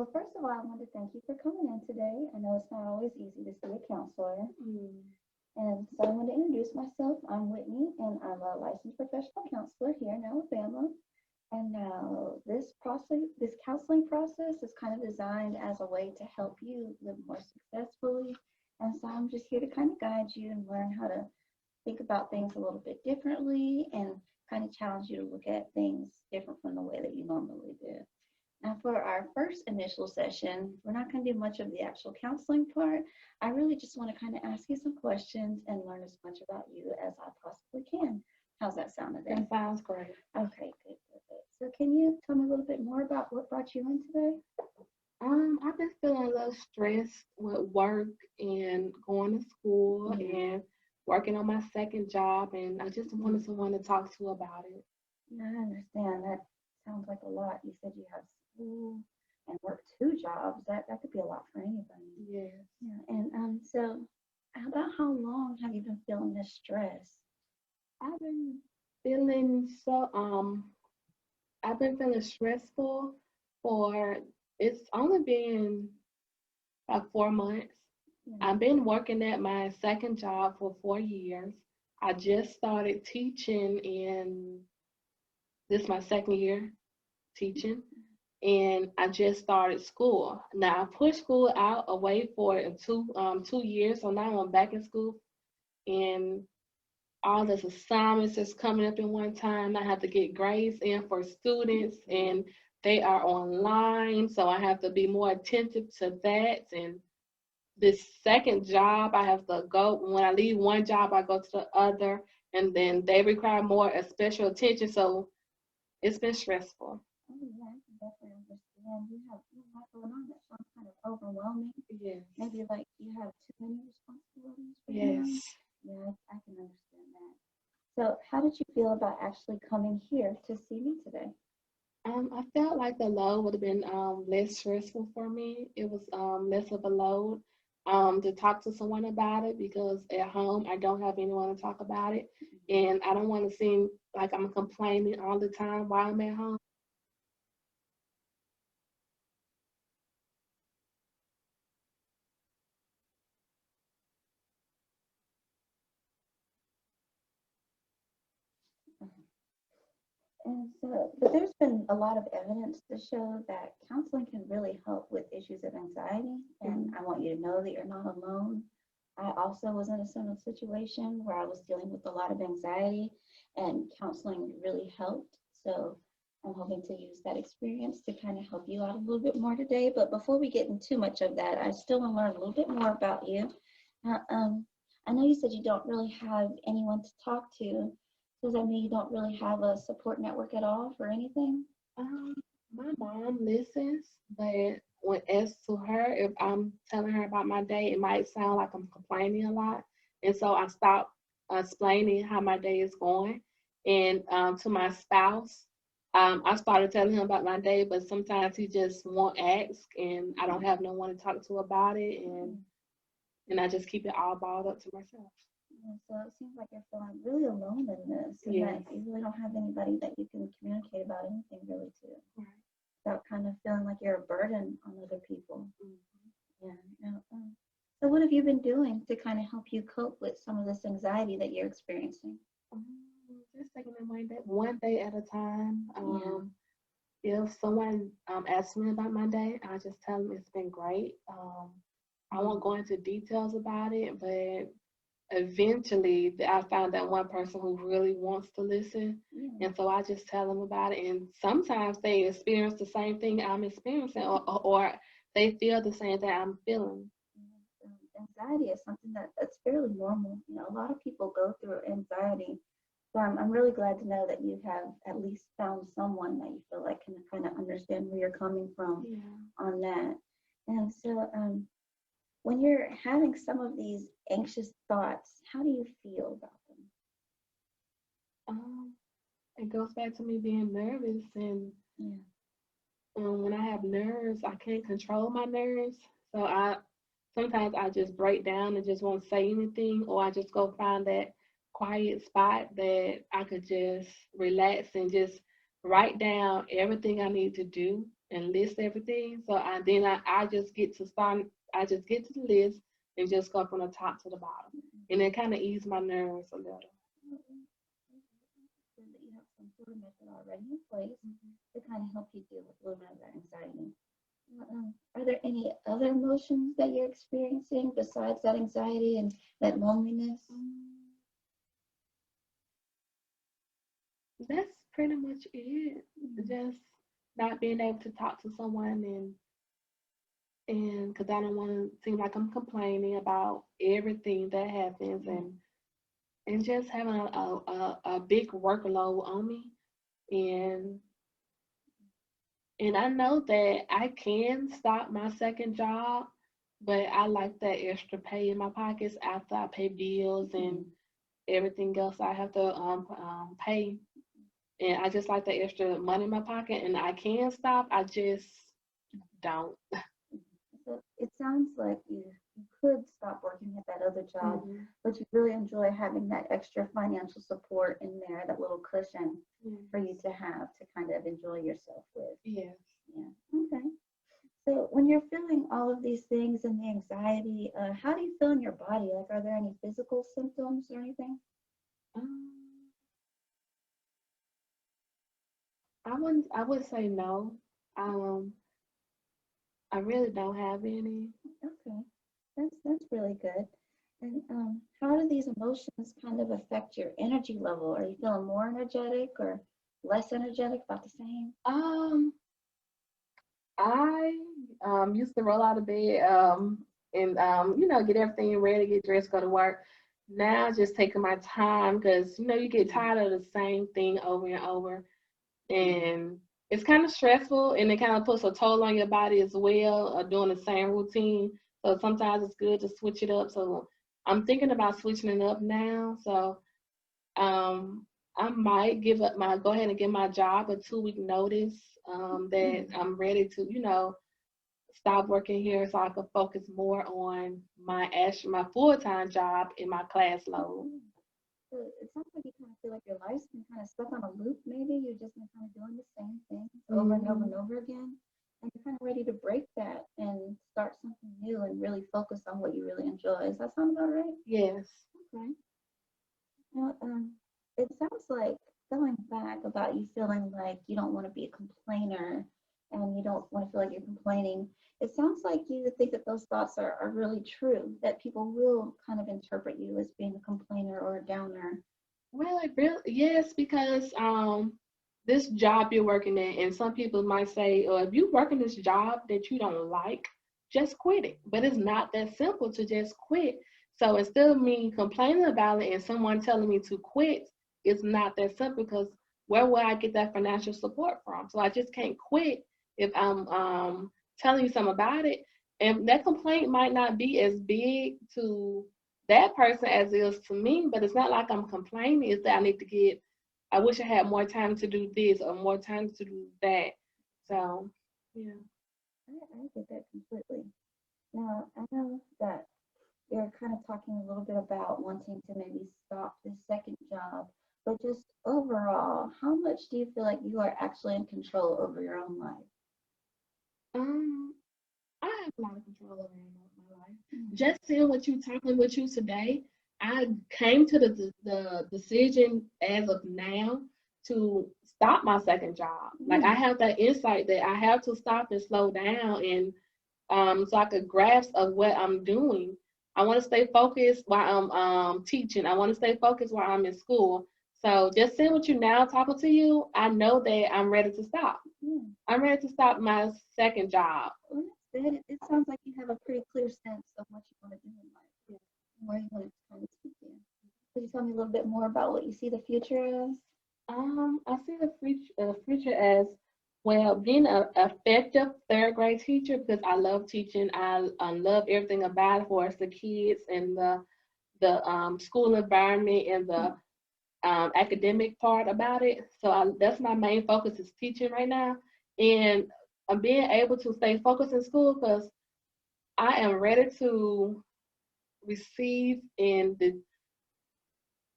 Well, first of all, I want to thank you for coming in today. I know it's not always easy to see a counselor. Mm. And so I want to introduce myself. I'm Whitney, and I'm a licensed professional counselor here in Alabama. And now this counseling process is kind of designed as a way to help you live more successfully. And so I'm just here to kind of guide you and learn how to think about things a little bit differently and kind of challenge you to look at things different from the way that you normally do. Now, for our first initial session, we're not going to do much of the actual counseling part. I really just want to kind of ask you some questions and learn as much about you as I possibly can. How's that sound today? That sounds great. Okay, good, good, good. So, can you tell me a little bit more about what brought you in today? I've been feeling a little stressed with work and going to school and working on my second job, and I just wanted someone to talk to about it. Yeah, I understand. That sounds like a lot. You said you have school and work two jobs. That could be a lot for anybody. Yes. Yeah, and so about how long have you been feeling this stress? I've been feeling so I've been feeling stressful for it's only been about 4 months. Yeah. I've been working at my second job for 4 years. I just started teaching in this my second year teaching, and I just started school. Now I pushed school out away for two years, so now I'm back in school, and all this assignments is coming up in one time. I have to get grades in for students, and they are online, so I have to be more attentive to that. And this second job, I have to go when I leave one job, I go to the other, and then they require more special attention. So it's been stressful. Oh yeah, I can definitely understand. You have a lot going on that sounds kind of overwhelming. Yes. Maybe like you have too many responsibilities right now. Yes. Yeah, I can understand that. So, how did you feel about actually coming here to see me today? I felt like the load would have been less stressful for me. It was less of a load to talk to someone about it because at home I don't have anyone to talk about it, and I don't want to seem like I'm complaining all the time while I'm at home. And so, but there's been a lot of evidence to show that counseling can really help with issues of anxiety. And Mhm. I want you to know that you're not alone. I also was in a similar situation where I was dealing with a lot of anxiety, and counseling really helped. So I'm hoping to use that experience to kind of help you out a little bit more today. But before we get into much of that, I still want to learn a little bit more about you. Uh, um, I know you said you don't really have anyone to talk to. Does that mean you don't really have a support network at all for anything? Um, my mom listens, but when as to her, if I'm telling her about my day, it might sound like I'm complaining a lot, and so I stop explaining how my day is going. And to my spouse, I started telling him about my day, but sometimes he just won't ask, and I don't have no one to talk to about it, and I just keep it all balled up to myself. Yeah, so it seems like you're feeling really alone in this, and that Yes. you really don't have anybody that you can communicate about anything really to, Right. without kind of feeling like you're a burden on other people. Mhm. Yeah. So what have you been doing to kind of help you cope with some of this anxiety that you're experiencing? Um, just taking it one day at a time. Yeah. If someone asks me about my day, I just tell them it's been great. I won't go into details about it, but eventually I found that one person who really wants to listen, Yeah. and so I just tell them about it. And sometimes they experience the same thing I'm experiencing, or they feel the same thing I'm feeling. Anxiety is something that's fairly normal. You know, a lot of people go through anxiety. So I'm really glad to know that you have at least found someone that you feel like can kind of understand where you're coming from Yeah. on that. And so, when you're having some of these anxious thoughts, how do you feel about them? Um, it goes back to me being nervous, and Yeah. when I have nerves, I can't control my nerves. So I sometimes I just break down and just won't say anything, or I just go find that quiet spot that I could just relax and just write down everything I need to do. and list everything. So I just get to start. I just get to the list and just go from the top to the bottom, and it kind of ease my nerves a little. Good that you have some sort of method already in place to kind of help you deal with a little bit of that anxiety. Are there any other emotions that you're experiencing besides that anxiety and that loneliness? That's pretty much it. Just not being able to talk to someone and because I don't want to seem like I'm complaining about everything that happens and just having a big workload on me and I know that I can stop my second job, but I like that extra pay in my pockets after I pay bills and everything else I have to pay. And I just like the extra money in my pocket, and I can stop. I just don't. So it sounds like you could stop working at that other job, Mhm. but you really enjoy having that extra financial support in there, that little cushion for you to have to kind of enjoy yourself with. Yes. Yeah. Okay. So when you're feeling all of these things and the anxiety, how do you feel in your body? Like, are there any physical symptoms or anything? Um, I would say no. Um, I really don't have any. Okay, that's really good. And how do these emotions kind of affect your energy level? Are you feeling more energetic or less energetic, about the same? Um, I used to roll out of bed and get everything ready, get dressed, go to work. Now just taking my time because you get tired of the same thing over and over, and it's kind of stressful, and it kind of puts a toll on your body as well, doing the same routine. So sometimes it's good to switch it up. So I'm thinking about switching it up now. So um, I might go ahead and give my job a 2-week notice that I'm ready to, stop working here so I could focus more on my full-time job in my class load. So it sounds like you kind of feel like your life's been kind of stuck on a loop, maybe. You've just been kind of doing the same thing over and over and over again. And you're kind of ready to break that and start something new and really focus on what you really enjoy. Does that sound about right? Yes. Okay. Well, it sounds like going back about you feeling like you don't want to be a complainer and you don't want to feel like you're complaining. It sounds like you think that those thoughts are really true, that people will kind of interpret you as being a complainer or a downer. Well, it really, yes, because this job you're working in, and some people might say, oh, if you work in this job that you don't like, just quit it. But it's not that simple to just quit. So instead of me complaining about it and someone telling me to quit, it's not that simple because where will I get that financial support from? So I just can't quit if I'm telling you something about it. And that complaint might not be as big to that person as it is to me, but it's not like I'm complaining. It's that I wish I had more time to do this or more time to do that. So, yeah. I get that completely. Now, I know that you're kind of talking a little bit about wanting to maybe stop this second job, but just overall, how much do you feel like you are actually in control over your own life? Um, I have a lot of control over my life. Mm. Just seeing what you talking with you today, I came to the decision as of now to stop my second job. Like I Mm. have that insight that I have to stop and slow down and so I could grasp of what I'm doing. I want to stay focused while I'm teaching. I want to stay focused while I'm in school. So just seeing what you now talking to you, I know that I'm ready to stop. Mm. I'm ready to stop my second job. Well, that's good. It sounds like you have a pretty clear sense of what you want to do in life, and where you want to kind of speak in. Could you tell me a little bit more about what you see the future as? I see the future as well being an effective third grade teacher because I love teaching. I love everything about it for us, the kids and the school environment and the academic part about it. So that's my main focus is teaching right now, and I'm being able to stay focused in school because I am ready to receive and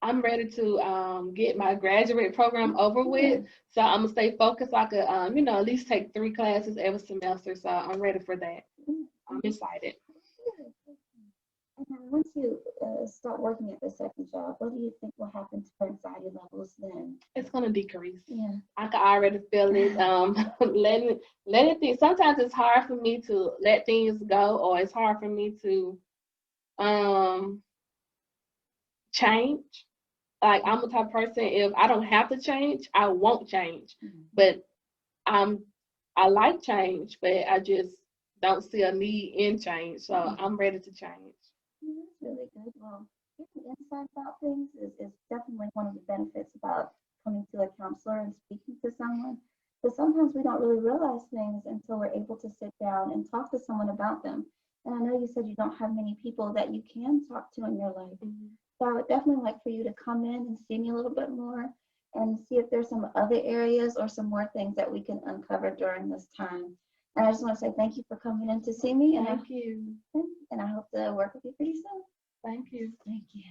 I'm ready to get my graduate program over with. So I'm gonna stay focused. I could, at least take 3 classes every semester. So I'm ready for that. I'm excited. And then once you start working at the second job, what do you think will happen to your anxiety levels then? It's gonna decrease. Yeah. I can already feel it. Letting things. Sometimes it's hard for me to let things go, or it's hard for me to change. Like I'm the type of person, if I don't have to change, I won't change. But I like change, but I just don't see a need in change. So I'm ready to change. That's really good. Well, getting insight about things is definitely one of the benefits about coming to a counselor and speaking to someone. But sometimes we don't really realize things until we're able to sit down and talk to someone about them. And I know you said you don't have many people that you can talk to in your life. So I would definitely like for you to come in and see me a little bit more and see if there's some other areas or some more things that we can uncover during this time. And I just want to say thank you for coming in to see me. Thank you. And I hope to work with you pretty soon. Thank you. Thank you.